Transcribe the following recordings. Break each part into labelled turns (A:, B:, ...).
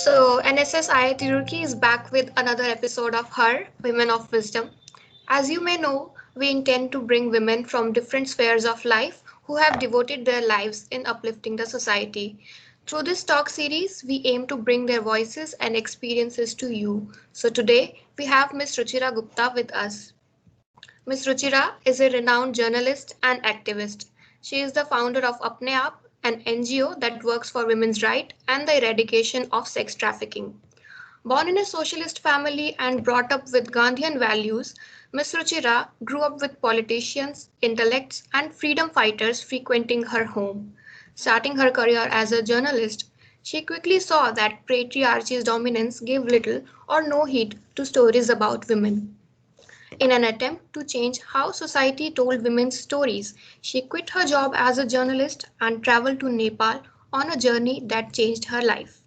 A: So, NSSI Tirurki is back with another episode of Her Women of Wisdom. As you may know, we intend to bring women from different spheres of life who have devoted their lives in uplifting the society. Through this talk series, we aim to bring their voices and experiences to you. So, today we have Ms. Ruchira Gupta with us. Ms. Ruchira is a renowned journalist and activist. She is the founder of Apne Aap, an NGO that works for women's rights and the eradication of sex trafficking. Born in a socialist family and brought up with Gandhian values, Ms. Ruchira grew up with politicians, intellects, and freedom fighters frequenting her home. Starting her career as a journalist, she quickly saw that patriarchy's dominance gave little or no heed to stories about women. In an attempt to change how society told women's stories, she quit her job as a journalist and traveled to Nepal on a journey that changed her life.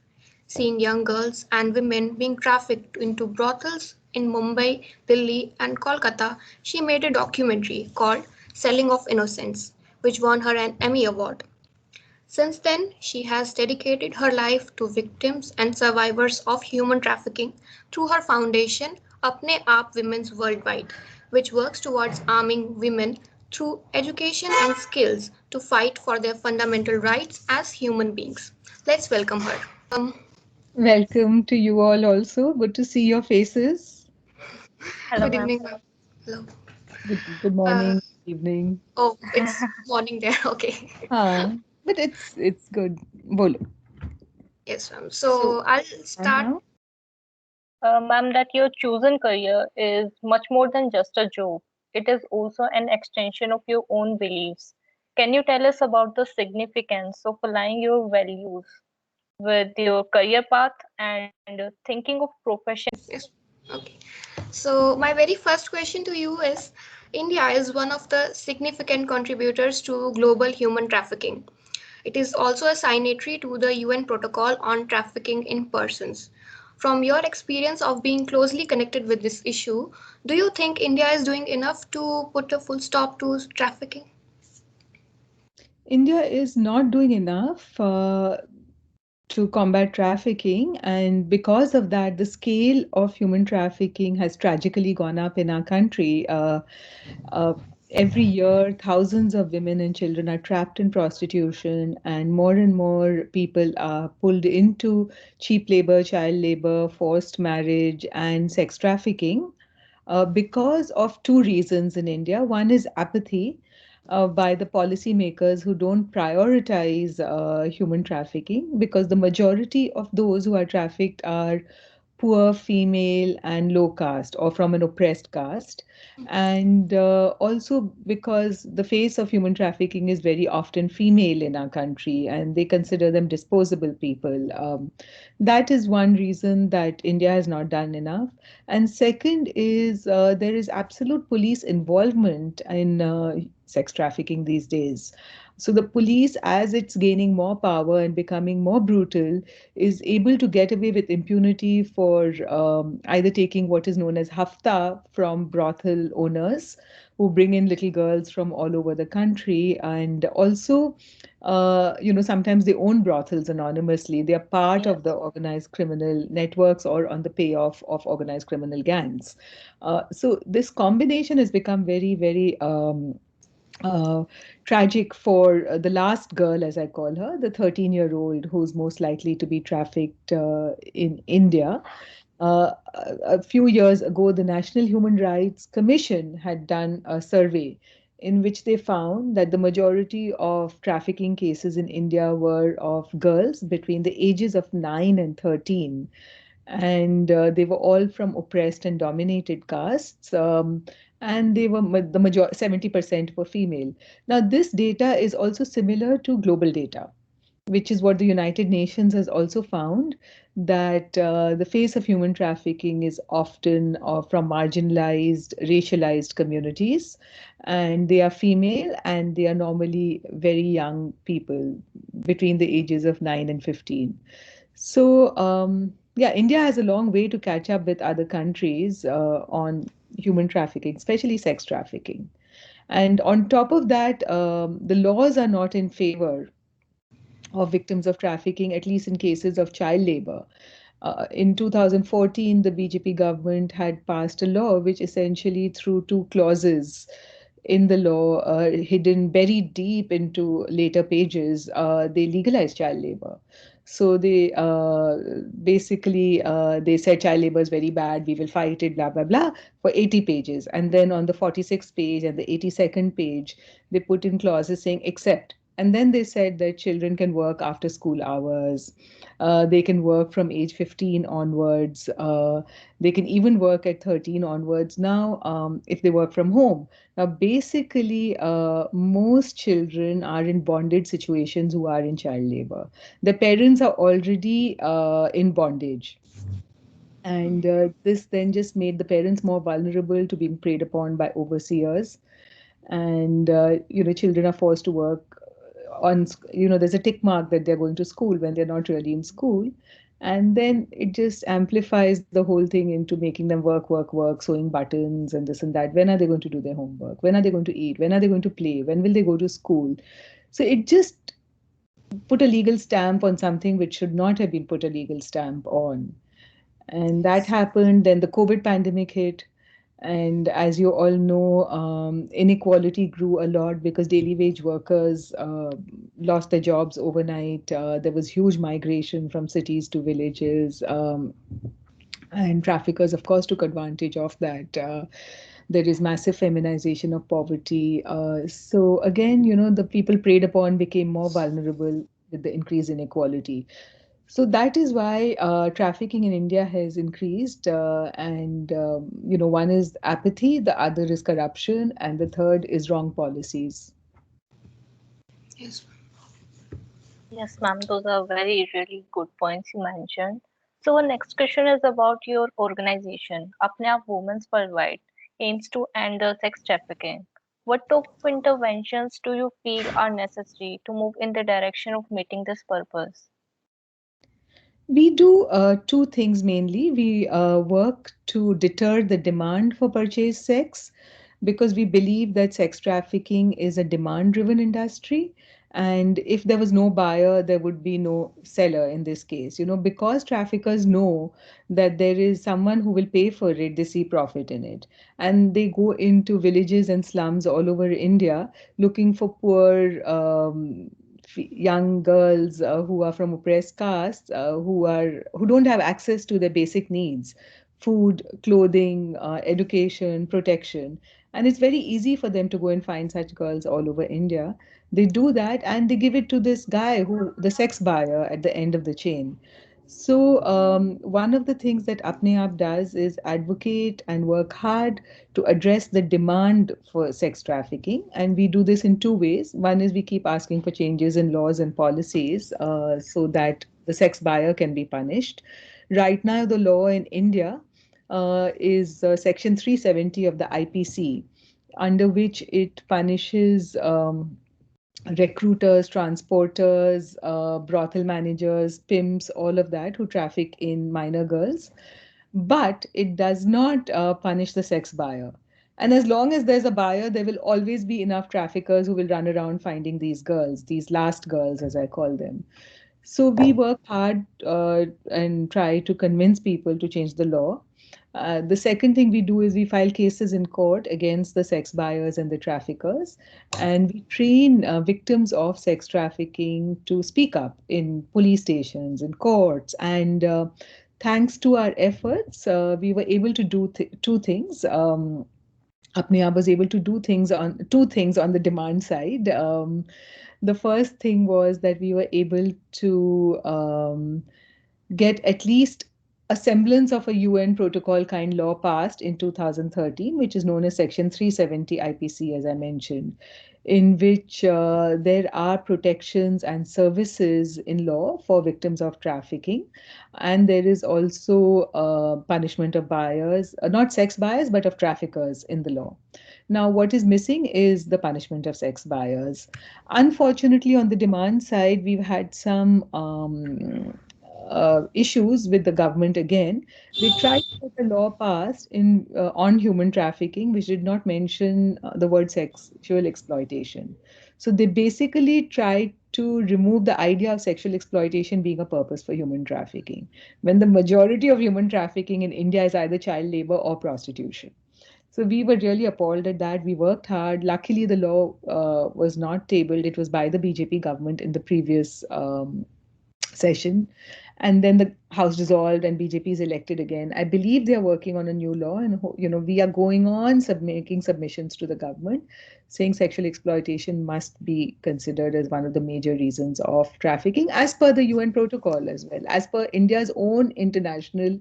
A: Seeing young girls and women being trafficked into brothels in Mumbai, Delhi, and Kolkata, she made a documentary called Selling of Innocence, which won her an Emmy Award. Since then, she has dedicated her life to victims and survivors of human trafficking through her foundation, Apne Aap Women's Worldwide, which works towards arming women through education and skills to fight for their fundamental rights as human beings. Let's welcome her.
B: Welcome to you all also. Good to see your faces.
C: Hello,
A: Good
C: ma'am.
A: evening, ma'am. Hello.
B: Good
A: Uh,
B: morning, evening.
A: oh, it's morning there. Okay.
B: But it's good. Bolo.
A: Yes, ma'am.
B: So,
A: So I'll start.
B: uh-huh.
C: Ma'am, that your chosen career is much more than just a job. It is also an extension of your own beliefs. Can you tell us about the significance of aligning your values with your career path and thinking of profession?
A: Yes. Okay. So, my very first question to you is India is one of the significant contributors to global human trafficking. It is also a signatory to the UN Protocol on Trafficking in Persons. From your experience of being closely connected with this issue, do you think India is doing enough to put a full stop to trafficking?
B: India is not doing enough to combat trafficking, and because of that, the scale of human trafficking has tragically gone up in our country. Uh, every year, thousands of women and children are trapped in prostitution, and more people are pulled into cheap labor, child labor, forced marriage, and sex trafficking because of two reasons in India. One is apathy by the policymakers who don't prioritize human trafficking, because the majority of those who are trafficked are poor, female, and low caste, or from an oppressed caste. And also because the face of human trafficking is very often female in our country, and they consider them disposable people. That is one reason that India has not done enough. And second is there is absolute police involvement in sex trafficking these days. So the police, as it's gaining more power and becoming more brutal, is able to get away with impunity for either taking what is known as hafta from brothel owners who bring in little girls from all over the country, and also sometimes they own brothels anonymously. They are part
C: Yes.
B: of the organized criminal networks or on the payoff of organized criminal gangs. So this combination has become very, very uh, tragic for the last girl, as I call her, the 13-year-old who's most likely to be trafficked in India. A few years ago, the National Human Rights Commission had done a survey in which they found that the majority of trafficking cases in India were of girls between the ages of 9 and 13. And they were all from oppressed and dominated castes. And they were the major 70% were female. Now, this data is also similar to global data, which is what the United Nations has also found, that the face of human trafficking is often from marginalized, racialized communities, and they are female, and they are normally very young people between the ages of 9 and 15. So, yeah, India has a long way to catch up with other countries on human trafficking, especially sex trafficking. And on top of that, the laws are not in favor of victims of trafficking, at least in cases of child labor. In 2014, the BJP government had passed a law which essentially, through two clauses in the law, hidden buried deep into later pages, they legalized child labor. So they basically they said child labor is very bad. We will fight it, blah blah blah, for 80 pages, and then on the 46th page and the 82nd page, they put in clauses saying except. And then they said that children can work after school hours, they can work from age 15 onwards. They can even work at 13 onwards now if they work from home. Now, basically, most children are in bonded situations who are in child labor. The parents are already in bondage. And this then just made the parents more vulnerable to being preyed upon by overseers. And, children are forced to work there's a tick mark that they're going to school when they're not really in school. And then it just amplifies the whole thing into making them work, work, work, sewing buttons and this and that. When are they going to do their homework? When are they going to eat? When are they going to play? When will they go to school? So it just put a legal stamp on something which should not have been put a legal stamp on. And that happened. Then the COVID pandemic hit. And as you all know, inequality grew a lot because daily wage workers lost their jobs overnight. There was huge migration from cities to villages. And traffickers, of course, took advantage of that. There is massive feminization of poverty. So again, the people preyed upon became more vulnerable with the increase in inequality. So that is why trafficking in India has increased, and one is apathy, the other is corruption, and the third is wrong policies.
A: Yes.
C: Yes, ma'am, those are very, really good points you mentioned. So, our next question is about your organization. Apne Aap Women's Worldwide aims to end the sex trafficking. What top interventions do you feel are necessary to move in the direction of meeting this purpose?
B: We do two things mainly. We work to deter the demand for purchase sex because we believe that sex trafficking is a demand driven industry. And if there was no buyer, there would be no seller in this case. Because traffickers know that there is someone who will pay for it, they see profit in it. And they go into villages and slums all over India looking for poor young girls who are from oppressed castes, who don't have access to their basic needs: food, clothing, education, protection. And it's very easy for them to go and find such girls all over India. They do that and they give it to this guy, who the sex buyer at the end of the chain. So one of the things that Apne Aap does is advocate and work hard to address the demand for sex trafficking. And we do this in two ways. One is we keep asking for changes in laws and policies so that the sex buyer can be punished. Right now, the law in India is Section 370 of the IPC, under which it punishes recruiters, transporters, brothel managers, pimps, all of that who traffic in minor girls. But it does not punish the sex buyer. And as long as there's a buyer, there will always be enough traffickers who will run around finding these girls, these last girls, as I call them. So we work hard and try to convince people to change the law. The second thing we do is we file cases in court against the sex buyers and the traffickers, and we train victims of sex trafficking to speak up in police stations, in courts, and thanks to our efforts, we were able to do two things. Apne Aap was able to do two things on the demand side. The first thing was that we were able to get at least a semblance of a UN protocol kind law passed in 2013, which is known as Section 370 IPC, as I mentioned, in which there are protections and services in law for victims of trafficking. And there is also punishment of buyers, not sex buyers, but of traffickers in the law. Now, what is missing is the punishment of sex buyers. Unfortunately, on the demand side, we've had some issues with the government again. They tried to get a law passed on human trafficking, which did not mention the word sexual exploitation. So they basically tried to remove the idea of sexual exploitation being a purpose for human trafficking, when the majority of human trafficking in India is either child labor or prostitution. So we were really appalled at that. We worked hard. Luckily, the law was not tabled. It was by the BJP government in the previous session. And then the House dissolved and BJP is elected again. I believe they are working on a new law, and we are going on making submissions to the government, saying sexual exploitation must be considered as one of the major reasons of trafficking, as per the UN protocol as well, as per India's own international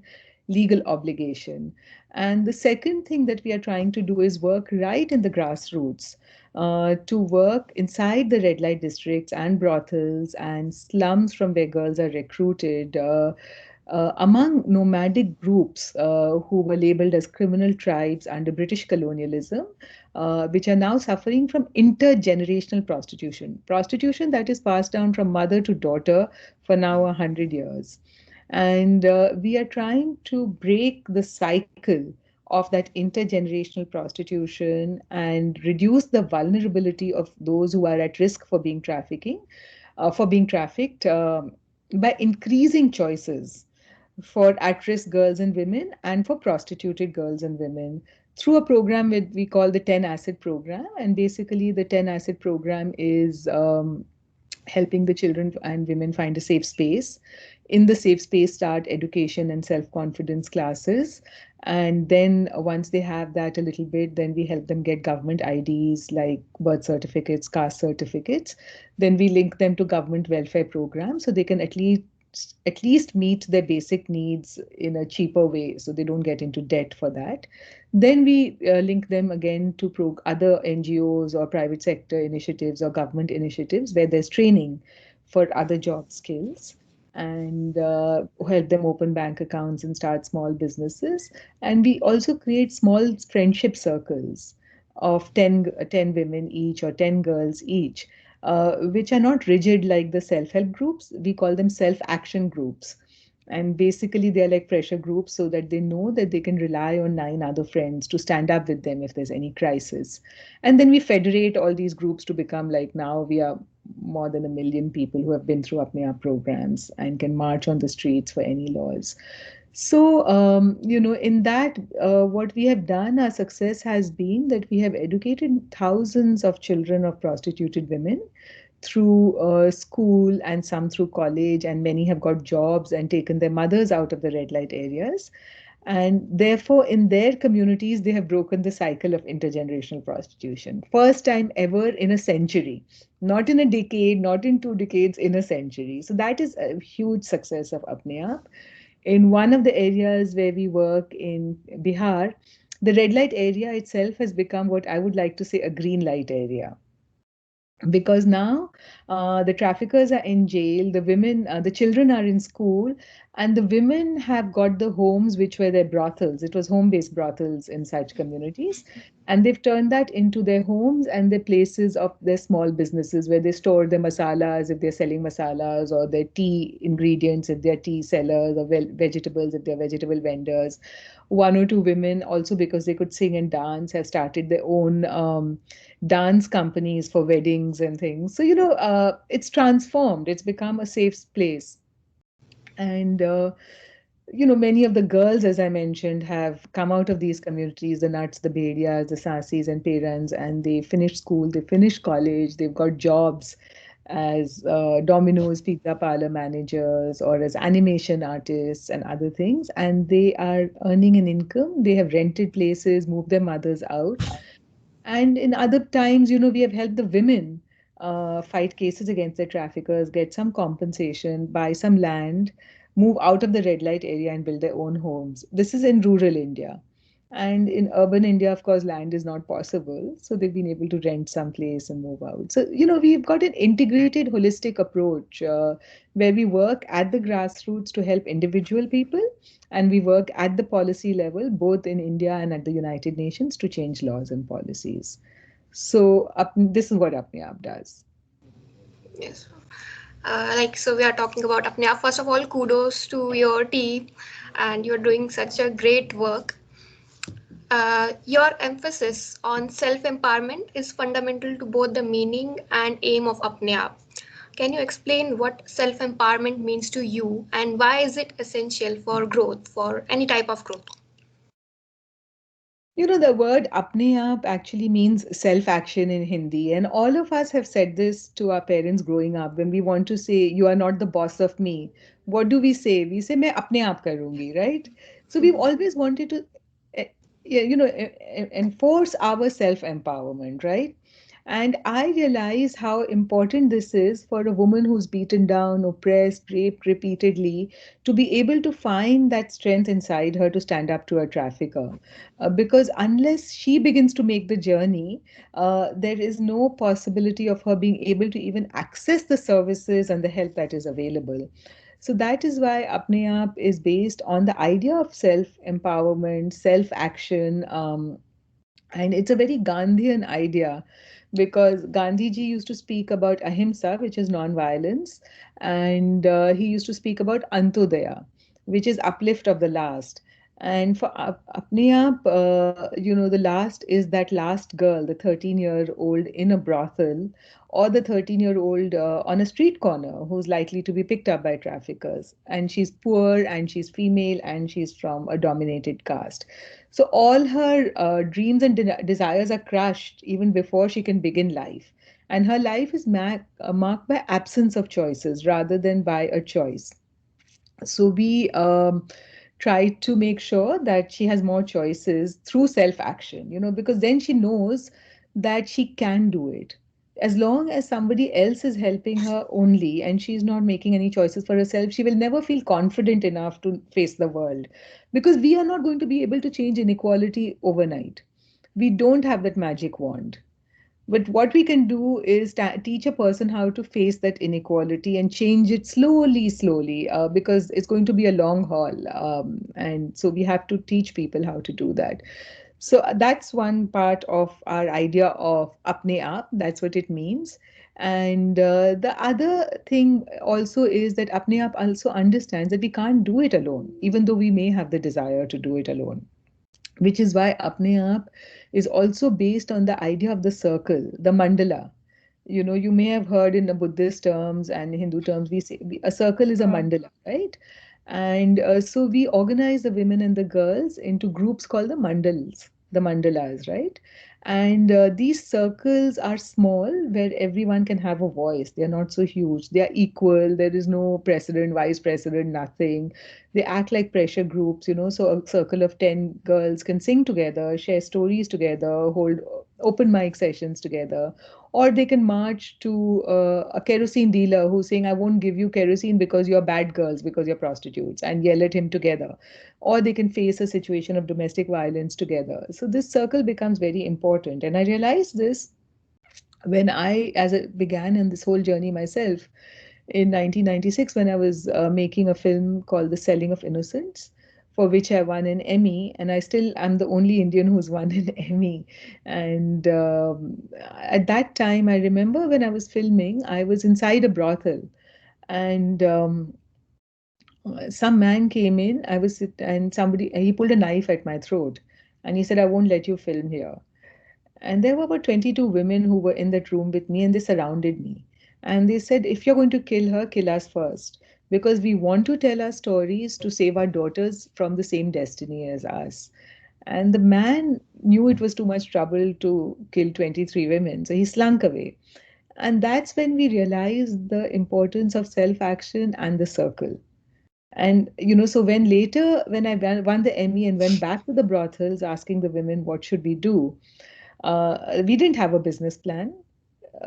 B: legal obligation. And the second thing that we are trying to do is work right in the grassroots, to work inside the red light districts and brothels and slums from where girls are recruited, among nomadic groups who were labeled as criminal tribes under British colonialism, which are now suffering from intergenerational prostitution. Prostitution that is passed down from mother to daughter for now 100 years. And we are trying to break the cycle of that intergenerational prostitution and reduce the vulnerability of those who are at risk for being trafficked, by increasing choices for at-risk girls and women and for prostituted girls and women through a program we call the 10 Asset Program. And basically, the 10 Asset Program is helping the children and women find a safe space. In the safe space, start education and self-confidence classes. And then once they have that a little bit, then we help them get government IDs like birth certificates, caste certificates. Then we link them to government welfare programs so they can at least meet their basic needs in a cheaper way, so they don't get into debt for that. Then we link them again to other NGOs or private sector initiatives or government initiatives where there's training for other job skills, and help them open bank accounts and start small businesses. And we also create small friendship circles of 10 women each or 10 girls each, which are not rigid like the self-help groups. We call them self-action groups. And basically, they're like pressure groups so that they know that they can rely on 9 other friends to stand up with them if there's any crisis. And then we federate all these groups to become, like, now we are more than 1 million people who have been through Apne Aap programs and can march on the streets for any laws. So, in that, what we have done, our success has been that we have educated thousands of children of prostituted women through school and some through college, and many have got jobs and taken their mothers out of the red light areas. And therefore, in their communities, they have broken the cycle of intergenerational prostitution. First time ever in a century, not in a decade, not in 2 decades, in a century. So that is a huge success of Apne Aap. In one of the areas where we work in Bihar, the red light area itself has become what I would like to say a green light area, because now the traffickers are in jail, the children are in school, and the women have got the homes which were their brothels. It was home-based brothels in such communities, and they've turned that into their homes and their places of their small businesses where they store their masalas if they're selling masalas, or their tea ingredients if they're tea sellers, or vegetables if they're vegetable vendors. One or two women, also because they could sing and dance, have started their own dance companies for weddings and things. So, it's transformed. It's become a safe place. And, many of the girls, as I mentioned, have come out of these communities, the Nuts, the Bhedias, the Sasis and Perans, and they finished school, they finished college, they've got jobs as Domino's pizza parlor managers or as animation artists and other things. And they are earning an income. They have rented places, moved their mothers out. And in other times, we have helped the women fight cases against the traffickers, get some compensation, buy some land, move out of the red light area and build their own homes. This is in rural India. And in urban India, of course, land is not possible. So they've been able to rent some place and move out. So, we've got an integrated, holistic approach where we work at the grassroots to help individual people, and we work at the policy level, both in India and at the United Nations, to change laws and policies. So this is what Apne Aap does.
A: Yes. So we are talking about Apne Aap. First of all, kudos to your team, and you're doing such a great work. Your emphasis on self-empowerment is fundamental to both the meaning and aim of Apne Aap. Can you explain what self empowerment means to you and why is it essential for growth, for any type of growth?
B: You know, the word apne aap actually means self action in Hindi. And all of us have said this to our parents growing up. When we want to say, you are not the boss of me, what do we say? We say, main apne aap karungi, right? So we've always wanted to, eh, yeah, enforce our self empowerment, right? And I realize how important this is for a woman who's beaten down, oppressed, raped repeatedly to be able to find that strength inside her to stand up to a trafficker. Because unless she begins to make the journey, there is no possibility of her being able to even access the services and the help that is available. So that is why Apne Aap is based on the idea of self empowerment, self action, and it's a very Gandhian idea because Gandhiji used to speak about ahimsa, which is non-violence, and he used to speak about antodaya, which is uplift of the last. And for apne aap, the last is that last girl, the 13-year-old in a brothel, or the 13-year-old on a street corner who's likely to be picked up by traffickers. And she's poor, and she's female, and she's from a dominated caste. So all her dreams and desires are crushed even before she can begin life. And her life is marked by absence of choices rather than by a choice. So we try to make sure that she has more choices through self action, because then she knows that she can do it. As long as somebody else is helping her only and she's not making any choices for herself, she will never feel confident enough to face the world, because we are not going to be able to change inequality overnight. We don't have that magic wand. But what we can do is teach a person how to face that inequality and change it slowly, slowly, because it's going to be a long haul. And so we have to teach people how to do that. So that's one part of our idea of apne aap. That's what it means. And the other thing also is that apne aap also understands that we can't do it alone, even though we may have the desire to do it alone, which is why Apne Aap is also based on the idea of the circle, the mandala. You may have heard in the Buddhist terms and Hindu terms, we say a circle is a
C: Mm.
B: mandala, right? And so we organize the women and the girls into groups called the mandalas, right? And these circles are small where everyone can have a voice. They're not so huge. They are equal. There is no president, vice president, nothing. They act like pressure groups, so a circle of 10 girls can sing together, share stories together, hold open mic sessions together, or they can march to a kerosene dealer who's saying, I won't give you kerosene because you're bad girls, because you're prostitutes, and yell at him together. Or they can face a situation of domestic violence together. So this circle becomes very important. And I realized this when as it began in this whole journey myself in 1996, when I was making a film called The Selling of Innocence, for which I won an Emmy, and I still am the only Indian who's won an Emmy. And at that time, I remember when I was filming, I was inside a brothel, and some man came in. And somebody he pulled a knife at my throat, and he said, "I won't let you film here." And there were about 22 women who were in that room with me, and they surrounded me. And they said, if you're going to kill her, kill us first. Because we want to tell our stories to save our daughters from the same destiny as us. And the man knew it was too much trouble to kill 23 women, so he slunk away. And that's when we realized the importance of self action and the circle. And, so when I won the Emmy and went back to the brothels asking the women, what should we do? We didn't have a business plan,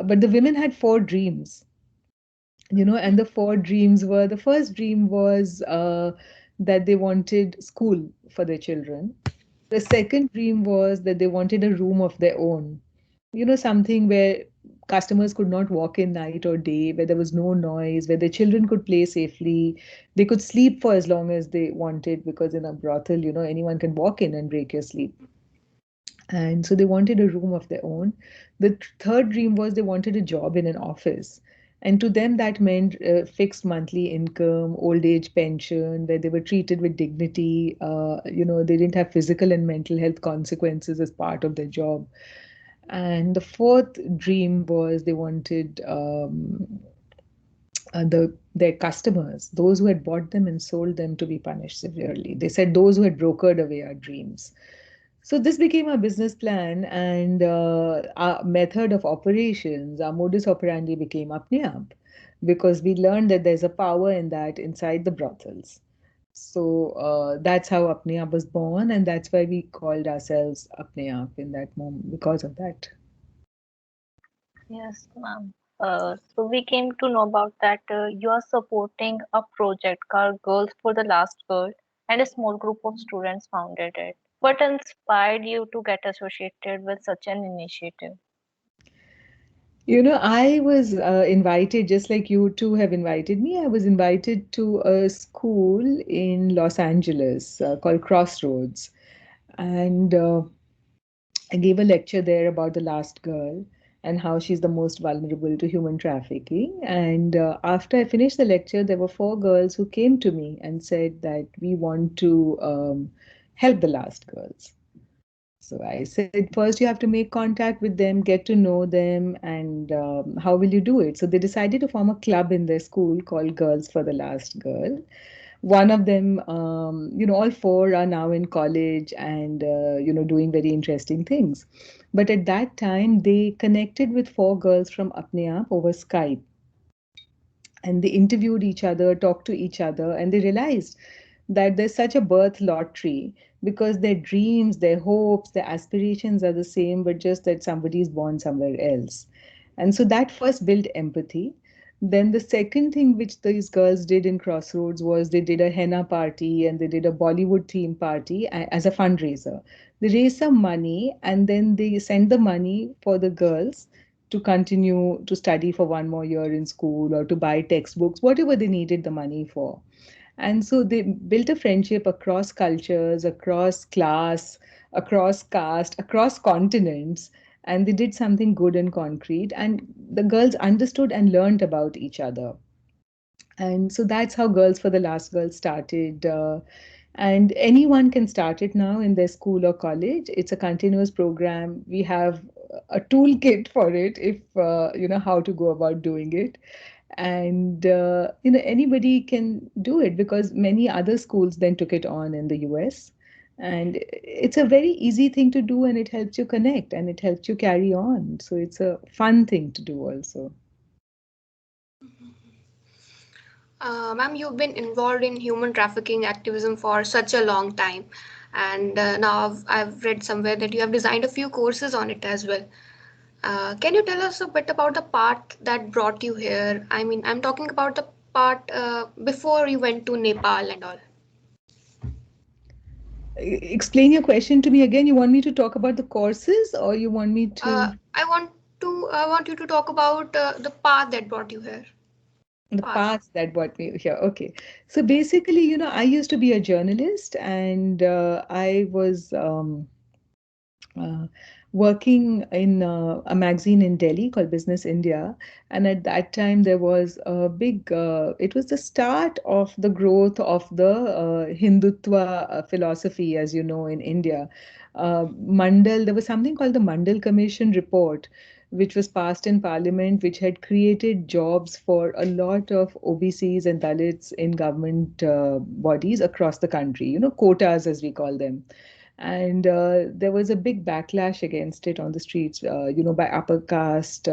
B: but the women had four dreams, and the four dreams were, the first dream was that they wanted school for their children. The second dream was that they wanted a room of their own, something where customers could not walk in night or day, where there was no noise, where their children could play safely. They could sleep for as long as they wanted, because in a brothel, anyone can walk in and break your sleep. And so they wanted a room of their own. The third dream was they wanted a job in an office. And to them, that meant fixed monthly income, old age pension, where they were treated with dignity. They didn't have physical and mental health consequences as part of their job. And the fourth dream was they wanted their customers, those who had bought them and sold them, to be punished severely. They said those who had brokered away our dreams. So this became our business plan, and our method of operations, our modus operandi became Apne Aap, because we learned that there's a power in that inside the brothels. So that's how Apne Aap was born, and that's why we called ourselves Apne Aap in that moment because of that.
C: Yes, ma'am. So we came to know about that you are supporting a project called Girls for the Last Girl, and a small group of students founded it. What inspired you to get associated with such an initiative?
B: I was invited, just like you two have invited me. I was invited to a school in Los Angeles called Crossroads. And I gave a lecture there about the last girl and how she's the most vulnerable to human trafficking. And after I finished the lecture, there were four girls who came to me and said that we want to help the last girls. So I said, first you have to make contact with them, get to know them, and how will you do it? So they decided to form a club in their school called Girls for the Last Girl. One of them, all four are now in college and, doing very interesting things. But at that time, they connected with four girls from Apne Aap over Skype, and they interviewed each other, talked to each other, and they realized that there's such a birth lottery because their dreams, their hopes, their aspirations are the same, but just that somebody is born somewhere else. And so that first built empathy. Then the second thing which these girls did in Crossroads was they did a henna party and they did a Bollywood theme party as a fundraiser. They raised some money and then they sent the money for the girls to continue to study for one more year in school or to buy textbooks, whatever they needed the money for. And so they built a friendship across cultures, across class, across caste, across continents. And they did something good and concrete. And the girls understood and learned about each other. And so that's how Girls for the Last Girl started. And anyone can start it now in their school or college. It's a continuous program. We have a toolkit for it if you know how to go about doing it. And anybody can do it because many other schools then took it on in the US. And it's a very easy thing to do, and it helps you connect and it helps you carry on. So it's a fun thing to do also.
A: Ma'am, you've been involved in human trafficking activism for such a long time, and now I've read somewhere that you have designed a few courses on it as well. Can you tell us a bit about the part that brought you here? I mean, I'm talking about the part before you went to Nepal and all.
B: Explain your question to me again. You want me to talk about the courses or you want me to
A: I want you to talk about the path that brought you here.
B: the
A: Path.
B: path that brought me here? Okay. So basically, I used to be a journalist and I was uh, working in a magazine in Delhi called Business India. And at that time, there was a big, it was the start of the growth of the Hindutva philosophy, as you know, in India. There was something called the Mandal Commission report, which was passed in parliament, which had created jobs for a lot of OBCs and Dalits in government bodies across the country, quotas as we call them. And there was a big backlash against it on the streets, by upper caste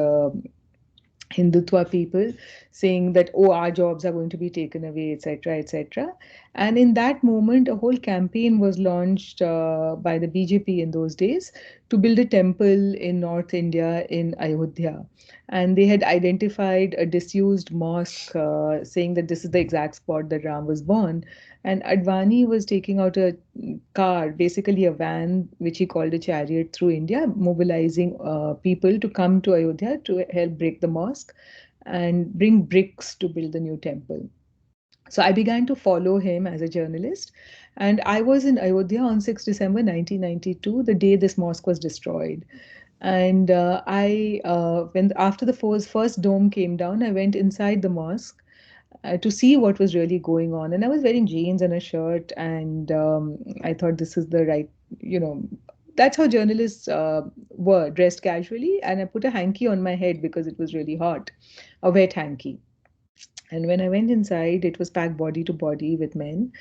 B: Hindutva people, saying that, oh, our jobs are going to be taken away, etc., etc. And in that moment, a whole campaign was launched by the BJP in those days to build a temple in North India in Ayodhya. And they had identified a disused mosque, saying that this is the exact spot that Ram was born. And Advani was taking out a car, basically a van, which he called a chariot through India, mobilizing people to come to Ayodhya to help break the mosque and bring bricks to build the new temple. So I began to follow him as a journalist. And I was in Ayodhya on 6th December 1992, the day this mosque was destroyed. And when after the first dome came down, I went inside the mosque to see what was really going on. And I was wearing jeans and a shirt, and I thought this is the right, you know, that's how journalists were dressed casually. And I put a hanky on my head because it was really hot, a wet hanky. And when I went inside, it was packed body to body with men.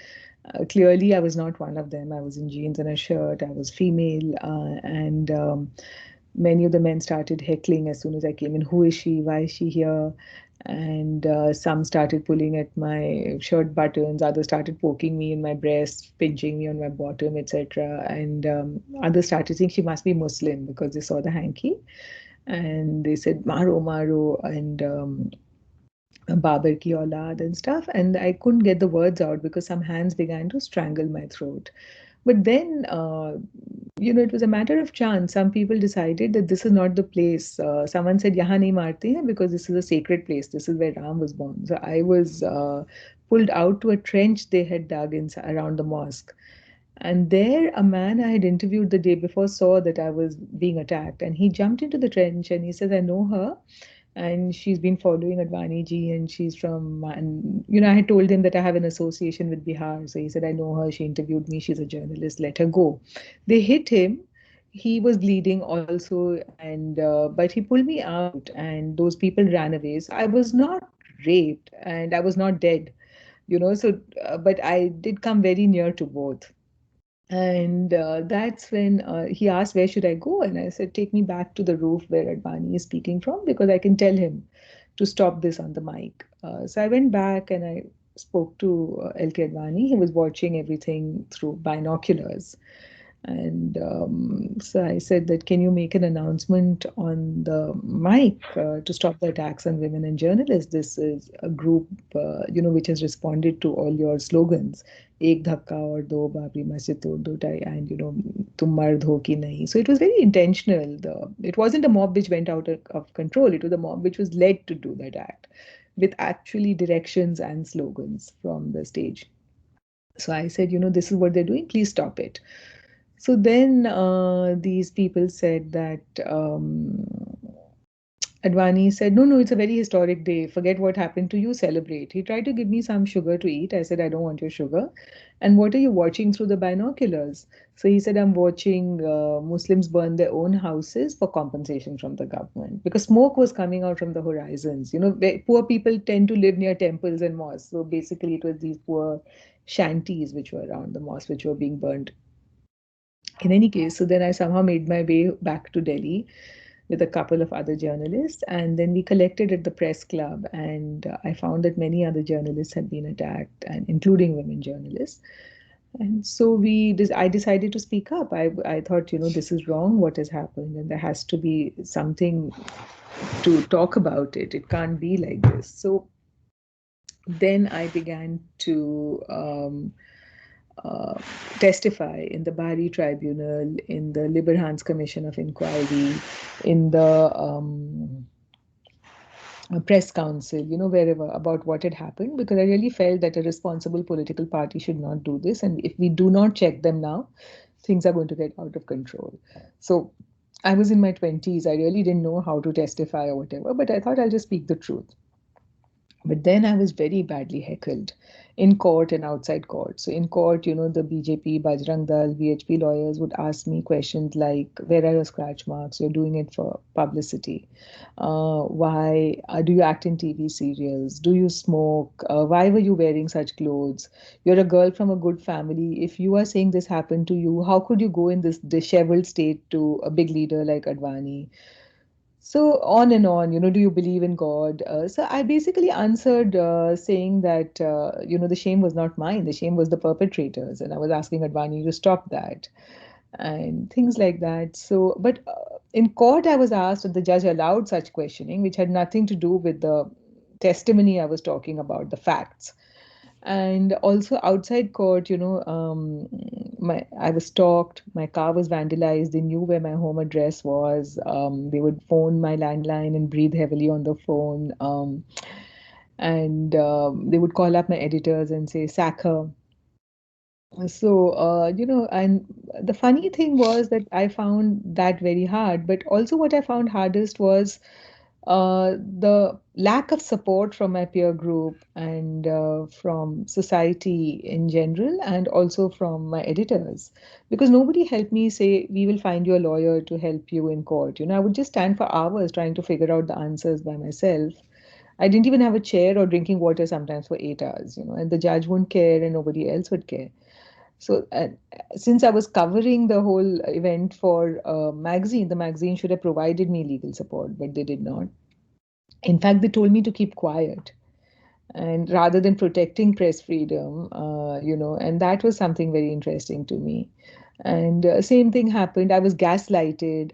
B: Clearly, I was not one of them. I was in jeans and a shirt. I was female, and many of the men started heckling as soon as I came in. Who is she? Why is she here? And some started pulling at my shirt buttons. Others started poking me in my breast, pinching me on my bottom, etc. And others started saying she must be Muslim because they saw the hanky, and they said "Maro, Maro," and Babar ki aulad and stuff. And I couldn't get the words out because some hands began to strangle my throat. But then, it was a matter of chance. Some people decided that this is not the place. Someone said, "Yahan nahi marte hain," because this is a sacred place. This is where Ram was born. So I was pulled out to a trench they had dug around the mosque. And there, a man I had interviewed the day before saw that I was being attacked. And he jumped into the trench and he says, "I know her, and she's been following Advani ji, and she's from," and I had told him that I have an association with Bihar. So he said, "I know her, she interviewed me, she's a journalist, let her go." They hit him. He was bleeding also, and but he pulled me out, and those people ran away. So I was not raped, and I was not dead, so but I did come very near to both. And that's when he asked, "Where should I go?" And I said, "Take me back to the roof where Advani is speaking from, because I can tell him to stop this on the mic." So I went back and I spoke to LK Advani. He was watching everything through binoculars. And so I said that, "Can you make an announcement on the mic to stop the attacks on women and journalists? This is a group, which has responded to all your slogans. Ek dhakka or do Babri Masjid tod do tai, and tum mard ho ki nahi." So it was very intentional. It wasn't a mob which went out of control. It was a mob which was led to do that act with actually directions and slogans from the stage. So I said, "This is what they're doing. Please stop it." So then these people said that Advani said, "No, no, it's a very historic day. Forget what happened to you, celebrate." He tried to give me some sugar to eat. I said, "I don't want your sugar." "And what are you watching through the binoculars?" So he said, "I'm watching Muslims burn their own houses for compensation from the government, because smoke was coming out from the horizons. Poor people tend to live near temples and mosques. So basically, it was these poor shanties which were around the mosque which were being burned. In any case, so then I somehow made my way back to Delhi with a couple of other journalists, and then we collected at the press club, and I found that many other journalists had been attacked, and including women journalists. And so I decided to speak up. I thought, this is wrong, what has happened, and there has to be something to talk about it. It can't be like this. So then I began to testify in the Bari Tribunal, in the Liberhans Commission of Inquiry, in the press council, wherever, about what had happened, because I really felt that a responsible political party should not do this. And if we do not check them now, things are going to get out of control. So I was in my 20s. I really didn't know how to testify or whatever, but I thought I'll just speak the truth. But then I was very badly heckled in court and outside court. So in court, the BJP, Bajrang Dal, BHP lawyers would ask me questions like, "Where are your scratch marks? You're doing it for publicity. Why do you act in TV serials? Do you smoke? Why were you wearing such clothes? You're a girl from a good family. If you are saying this happened to you, how could you go in this disheveled state to a big leader like Advani?" So on and on, do you believe in God? So I basically answered saying that, the shame was not mine. The shame was the perpetrators. And I was asking Advani to stop that and things like that. So, but in court, I was asked, and the judge allowed such questioning, which had nothing to do with the testimony I was talking about, the facts. And also outside court, I was stalked, my car was vandalized, they knew where my home address was. They would phone my landline and breathe heavily on the phone. And they would call up my editors and say, "Sack her." So, and the funny thing was that I found that very hard. But also, what I found hardest was the lack of support from my peer group and from society in general, and also from my editors, because nobody helped me say, "We will find you a lawyer to help you in court." I would just stand for hours trying to figure out the answers by myself. I didn't even have a chair or drinking water sometimes for 8 hours, and the judge wouldn't care and nobody else would care. So, since I was covering the whole event for a magazine, the magazine should have provided me legal support, but they did not. In fact, they told me to keep quiet, and rather than protecting press freedom, and that was something very interesting to me. And same thing happened. I was gaslighted.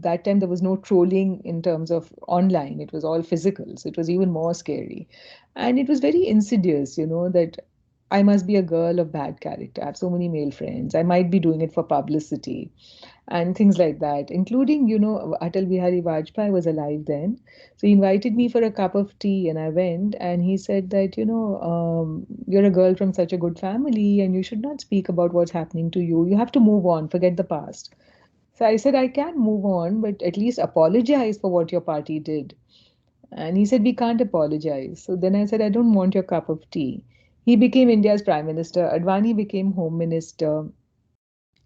B: That time there was no trolling in terms of online. It was all physical, so it was even more scary, and it was very insidious. That I must be a girl of bad character. I have so many male friends. I might be doing it for publicity and things like that, including, Atal Bihari Vajpayee was alive then. So he invited me for a cup of tea, and I went, and he said that, you're a girl from such a good family, and you should not speak about what's happening to you. You have to move on, forget the past. So I said, I can move on, but at least apologize for what your party did. And he said, we can't apologize. So then I said, I don't want your cup of tea. He became India's prime minister. Advani became home minister.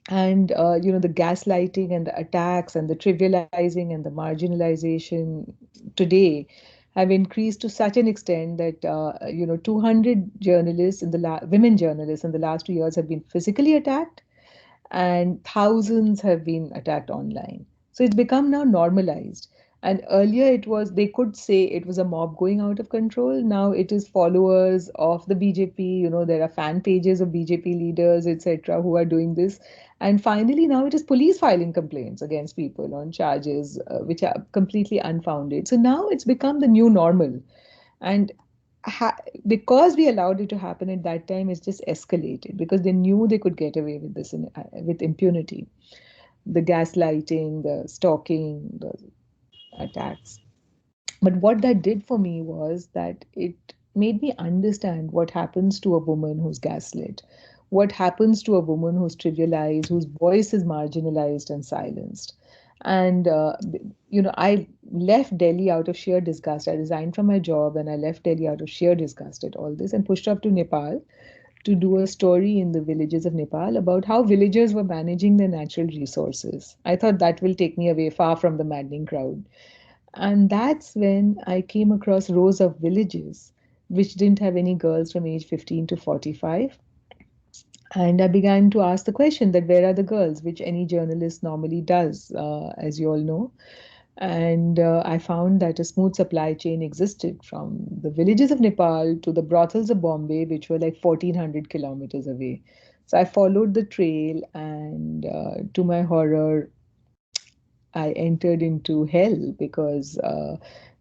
B: And the gaslighting and the attacks and the trivializing and the marginalization today have increased to such an extent that 200 journalists women journalists in the last 2 years have been physically attacked, and thousands have been attacked online. So it's become now normalized. And earlier it was, they could say it was a mob going out of control. Now it is followers of the BJP, there are fan pages of BJP leaders, etc., who are doing this. And finally, now it is police filing complaints against people on charges which are completely unfounded. So now it's become the new normal. And because we allowed it to happen at that time, it's just escalated because they knew they could get away with this with impunity. The gaslighting, the stalking, the attacks. But what that did for me was that it made me understand what happens to a woman who's gaslit, what happens to a woman who's trivialized, whose voice is marginalized and silenced. And, I left Delhi out of sheer disgust. I resigned from my job and I left Delhi out of sheer disgust at all this and pushed off to Nepal to do a story in the villages of Nepal about how villagers were managing their natural resources. I thought that will take me away far from the maddening crowd. And that's when I came across rows of villages which didn't have any girls from age 15 to 45. And I began to ask the question that where are the girls, which any journalist normally does, as you all know. And I found that a smooth supply chain existed from the villages of Nepal to the brothels of Bombay, which were like 1400 kilometers away. So I followed the trail, and to my horror, I entered into hell because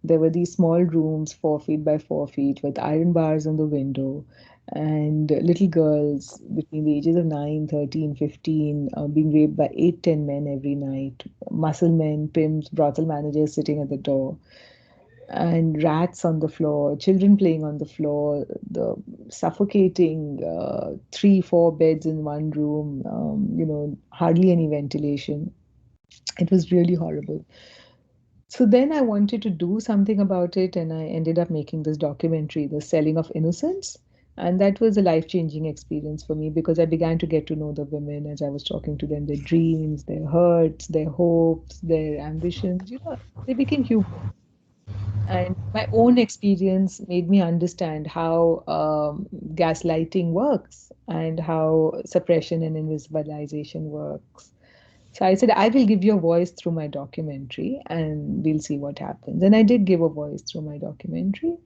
B: there were these small rooms, 4 feet by 4 feet, with iron bars on the window, and little girls between the ages of 9, 13, 15 being raped by 8, 10 men every night, muscle men, pimps, brothel managers sitting at the door, and rats on the floor, children playing on the floor, the suffocating 3, 4 beds in one room, hardly any ventilation. It was really horrible. So then I wanted to do something about it, and I ended up making this documentary, The Selling of Innocence. And that was a life changing experience for me because I began to get to know the women as I was talking to them, their dreams, their hurts, their hopes, their ambitions. They became human. And my own experience made me understand how gaslighting works and how suppression and invisibilization works. So I said, I will give you a voice through my documentary and we'll see what happens. And I did give a voice through my documentary.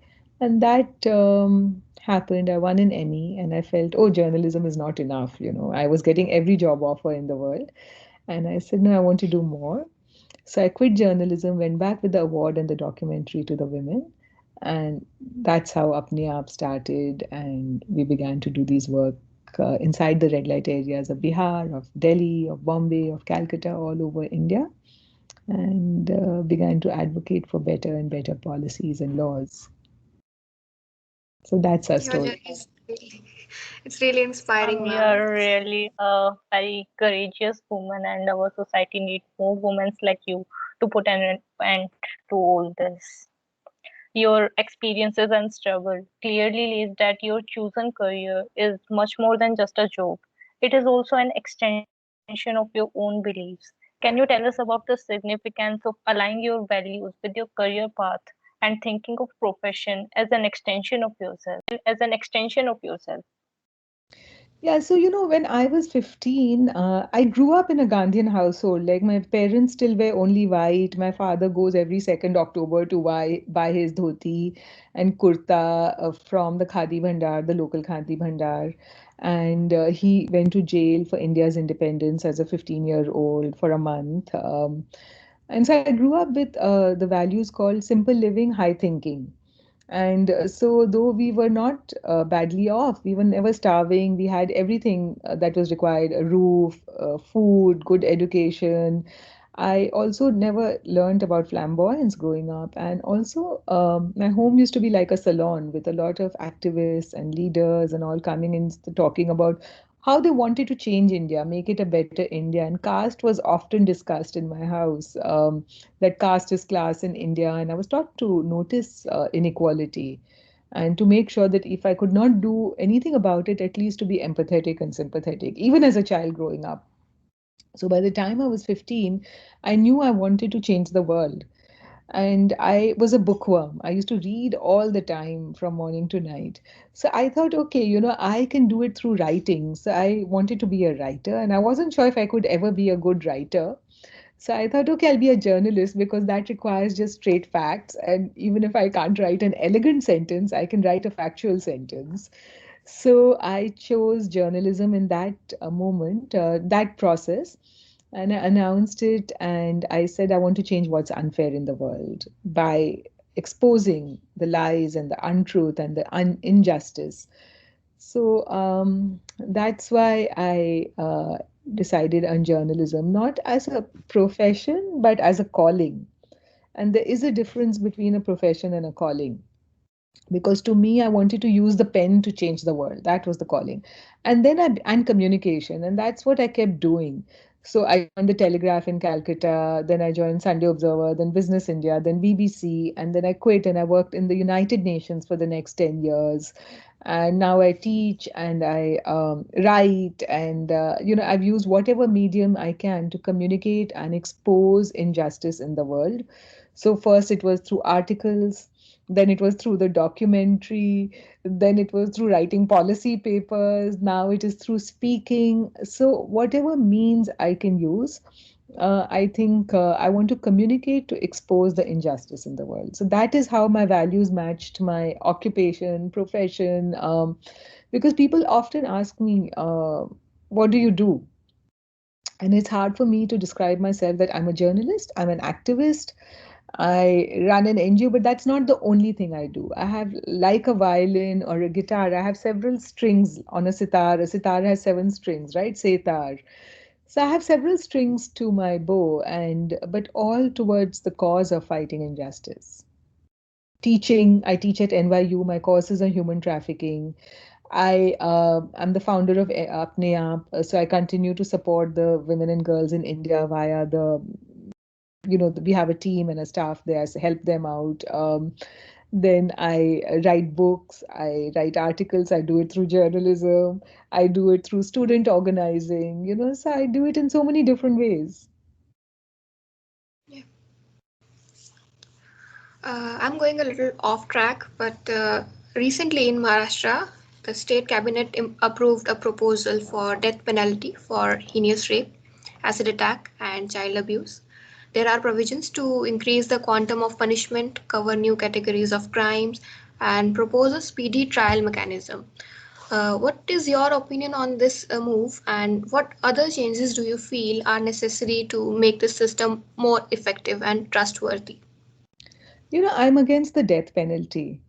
B: And that happened. I won an Emmy and I felt, oh, journalism is not enough. I was getting every job offer in the world. And I said, no, I want to do more. So I quit journalism, went back with the award and the documentary to the women. And that's how Apne Aap started. And we began to do these work inside the red light areas of Bihar, of Delhi, of Bombay, of Calcutta, all over India, and began to advocate for better and better policies and laws. So that's our
A: Your
B: story.
A: journey is it's really inspiring,
C: You
A: ma'am.
C: are really a very courageous woman, and our society needs more women like you to put an end to all this. Your experiences and struggle clearly lays that your chosen career is much more than just a job. It is also an extension of your own beliefs. Can you tell us about the significance of aligning your values with your career path and thinking of profession as an extension of yourself?
B: Yeah, so when I was 15, I grew up in a Gandhian household. Like my parents still wear only white. My father goes every second October to buy his dhoti and kurta from the Khadi Bhandar, the local Khadi Bhandar. And he went to jail for India's independence as a 15-year-old for a month. And so I grew up with the values called simple living, high thinking. And so, though we were not badly off, we were never starving. We had everything that was required: a roof, food, good education. I also never learned about flamboyance growing up. And also, my home used to be like a salon with a lot of activists and leaders and all coming in talking about how they wanted to change India, make it a better India. And caste was often discussed in my house. That caste is class in India, and I was taught to notice inequality and to make sure that if I could not do anything about it, at least to be empathetic and sympathetic, even as a child growing up. So by the time I was 15, I knew I wanted to change the world. And I was a bookworm. I used to read all the time from morning to night. So I thought, okay, I can do it through writing. So I wanted to be a writer, and I wasn't sure if I could ever be a good writer. So I thought, okay, I'll be a journalist because that requires just straight facts. And even if I can't write an elegant sentence, I can write a factual sentence. So I chose journalism in that moment, that process. And I announced it and I said, I want to change what's unfair in the world by exposing the lies and the untruth and the injustice. So that's why I decided on journalism, not as a profession, but as a calling. And there is a difference between a profession and a calling. Because to me, I wanted to use the pen to change the world. That was the calling. And communication. And that's what I kept doing. So I joined the Telegraph in Calcutta, then I joined Sunday Observer, then Business India, then BBC, and then I quit and I worked in the United Nations for the next 10 years. And now I teach and I write, and I've used whatever medium I can to communicate and expose injustice in the world. So first it was through articles, then it was through the documentary, then it was through writing policy papers, now it is through speaking. So whatever means I can use, I think I want to communicate to expose the injustice in the world. So that is how my values matched my occupation, profession. Because people often ask me, what do you do? And it's hard for me to describe myself that I'm a journalist, I'm an activist, I run an NGO, but that's not the only thing I do. I have, like a violin or a guitar, I have several strings on a sitar. A sitar has seven strings, right? Setar. So I have several strings to my bow, and but all towards the cause of fighting injustice. Teaching, I teach at NYU. My courses are human trafficking. I'm the founder of Apne Aap, so I continue to support the women and girls in India via the we have a team and a staff there, so help them out. Then I write books, I write articles, I do it through journalism, I do it through student organizing, so I do it in so many different ways.
A: Yeah. I'm going a little off track, but recently in Maharashtra, the state cabinet approved a proposal for death penalty for heinous rape, acid attack, and child abuse. There are provisions to increase the quantum of punishment, cover new categories of crimes, and propose a speedy trial mechanism. What is your opinion on this move, and what other changes do you feel are necessary to make the system more effective and trustworthy?
B: I'm against the death penalty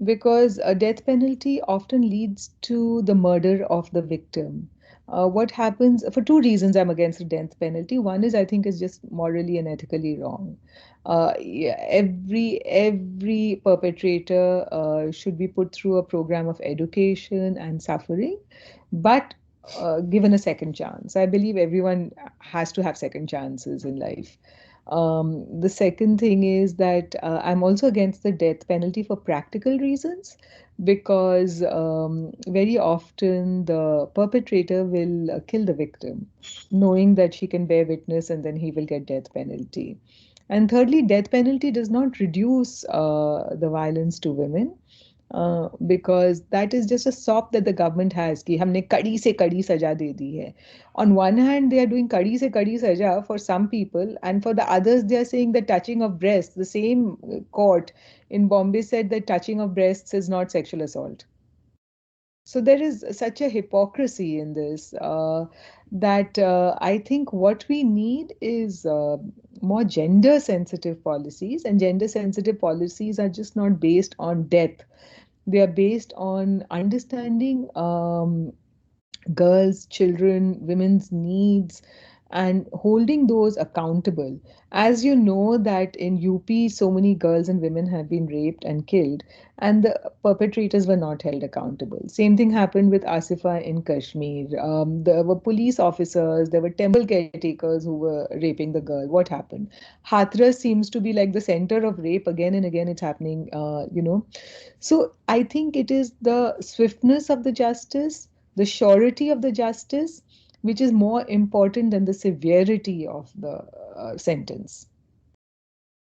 B: because a death penalty often leads to the murder of the victim. What happens for two reasons I'm against the death penalty. One is I think it's just morally and ethically wrong. Yeah, every perpetrator should be put through a program of education and suffering, but given a second chance. I believe everyone has to have second chances in life. The second thing is that I'm also against the death penalty for practical reasons because very often the perpetrator will kill the victim, knowing that she can bear witness and then he will get death penalty. And thirdly, death penalty does not reduce the violence to women, because that is just a sop that the government has कि हमने कड़ी से कड़ी सजा दे दी है. On one hand, they are doing कड़ी से कड़ी सजा for some people, and for the others, they are saying that touching of breasts. The same court in Bombay said that touching of breasts is not sexual assault. So there is such a hypocrisy in this, that I think what we need is more gender sensitive policies, and gender sensitive policies are just not based on death. They are based on understanding girls, children, women's needs, and holding those accountable. As you know, that in UP, so many girls and women have been raped and killed, and the perpetrators were not held accountable. Same thing happened with Asifa in Kashmir. There were police officers, there were temple caretakers who were raping the girl. What happened? Hathras seems to be like the center of rape. Again and again, it's happening, So I think it is the swiftness of the justice, the surety of the justice, which is more important than the severity of the sentence.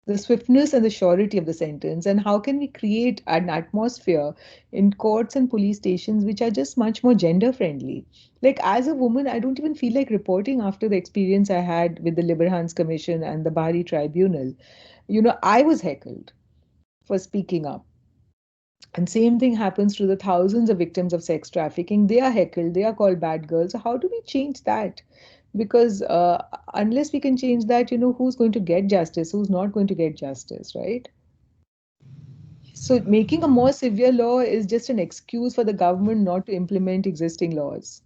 B: The swiftness and the surety of the sentence, and how can we create an atmosphere in courts and police stations which are just much more gender friendly. Like, as a woman, I don't even feel like reporting after the experience I had with the Liberhans Commission and the Bahri Tribunal. I was heckled for speaking up. And same thing happens to the thousands of victims of sex trafficking. They are heckled, they are called bad girls. So how do we change that? Because unless we can change that, who's going to get justice, who's not going to get justice, right? So making a more severe law is just an excuse for the government not to implement existing laws.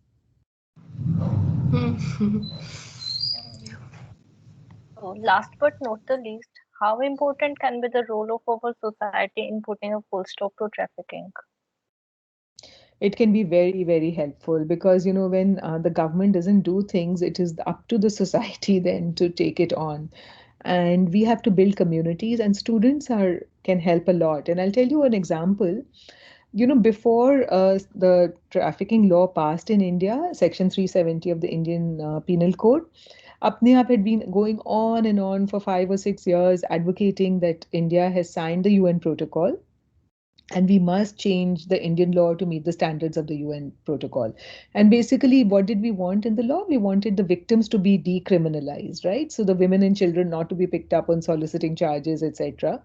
C: So last but not the least, how important can be the role of our society in putting a full stop to trafficking?
B: It can be very, very helpful, because when the government doesn't do things, it is up to the society then to take it on. And we have to build communities, and students can help a lot. And I'll tell you an example. Before the trafficking law passed in India, Section 370 of the Indian Penal Code, Apne Aap had been going on and on for 5 or 6 years advocating that India has signed the UN protocol, and we must change the Indian law to meet the standards of the UN protocol. And basically, what did we want in the law? We wanted the victims to be decriminalized, right? So the women and children not to be picked up on soliciting charges, etc.,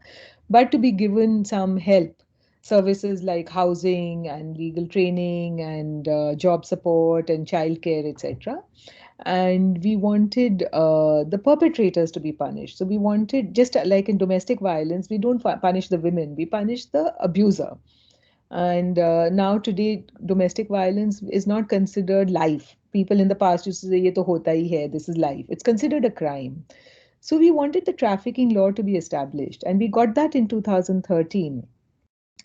B: but to be given some help. Services like housing and legal training and job support and childcare, etc. And we wanted the perpetrators to be punished. So we wanted, just like in domestic violence, we don't punish the women, we punish the abuser. And now today, domestic violence is not considered life. People in the past used to say, "Ye to hota hi hai, this is life." It's considered a crime. So we wanted the trafficking law to be established, and we got that in 2013.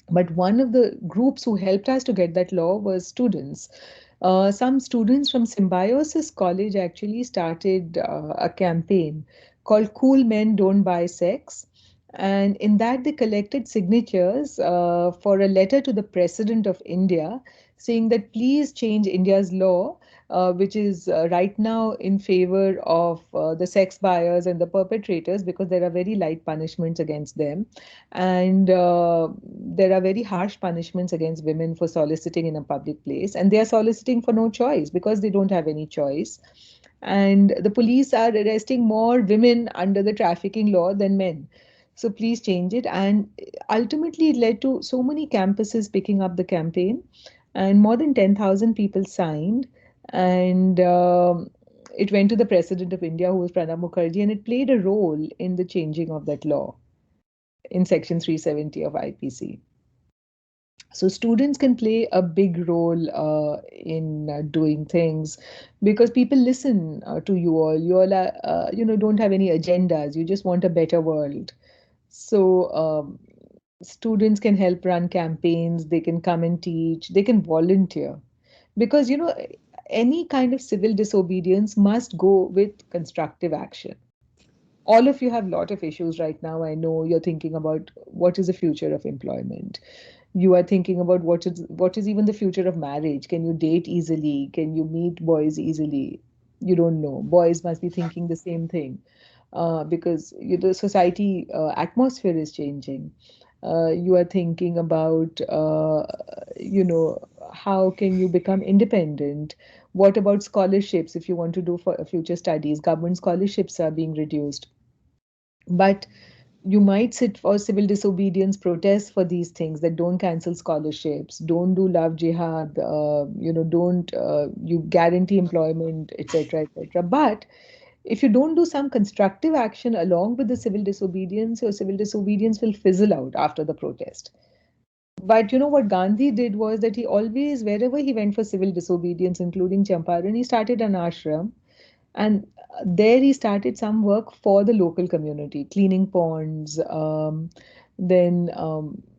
B: But one of the groups who helped us to get that law was students. Some students from Symbiosis College actually started a campaign called Cool Men Don't Buy Sex. And in that, they collected signatures for a letter to the President of India saying that please change India's law, which is right now in favor of the sex buyers and the perpetrators, because there are very light punishments against them. And there are very harsh punishments against women for soliciting in a public place. And they are soliciting for no choice because they don't have any choice. And the police are arresting more women under the trafficking law than men. So please change it. And ultimately, it led to so many campuses picking up the campaign, and more than 10,000 people signed. And it went to the President of India, who was Pranab Mukherjee, and it played a role in the changing of that law in Section 370 of IPC. So students can play a big role in doing things, because people listen to you all. You all are, don't have any agendas. You just want a better world. So students can help run campaigns. They can come and teach. They can volunteer, because any kind of civil disobedience must go with constructive action. All of you have a lot of issues right now. I know you're thinking about what is the future of employment. You are thinking about what is even the future of marriage. Can you date easily? Can you meet boys easily? You don't know. Boys must be thinking the same thing. because the society atmosphere is changing. You are thinking about, how can you become independent? What about scholarships if you want to do for future studies? Government scholarships are being reduced. But you might sit for civil disobedience protests for these things, that don't cancel scholarships, don't do love jihad, don't you guarantee employment, etc., etc. But if you don't do some constructive action along with the civil disobedience, your civil disobedience will fizzle out after the protest. But what Gandhi did was that he always, wherever he went for civil disobedience, including Champaran, he started an ashram. And there he started some work for the local community, cleaning ponds, then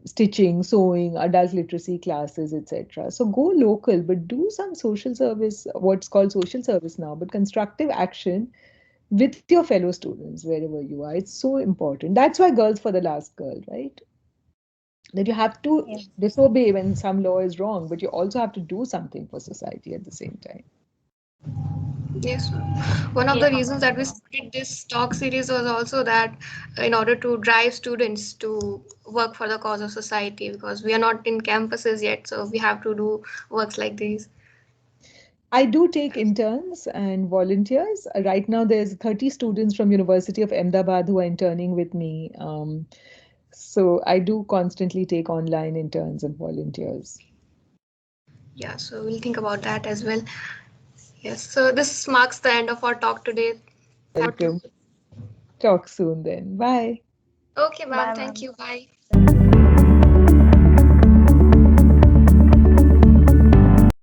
B: stitching, sewing, adult literacy classes, etc. So go local, but do some social service, what's called social service now, but constructive action with your fellow students wherever you are. It's so important. That's why Girls for the Last Girl, right? That you have to
C: Yes.
B: disobey when some law is wrong, but you also have to do something for society at the same time.
A: Yes, one of the
C: Yes.
A: reasons that we started this talk series was also that in order to drive students to work for the cause of society, because we are not in campuses yet, so we have to do works like these.
B: I do take interns and volunteers. Right now, there's 30 students from University of Ahmedabad who are interning with me. So I do constantly take online interns and volunteers.
A: Yeah, so we'll think about that as well. Yes, so this marks the end of our talk today.
B: Welcome. Talk soon then. Bye.
A: Okay, ma'am,
C: Bye,
A: thank
C: ma'am.
A: you. Bye.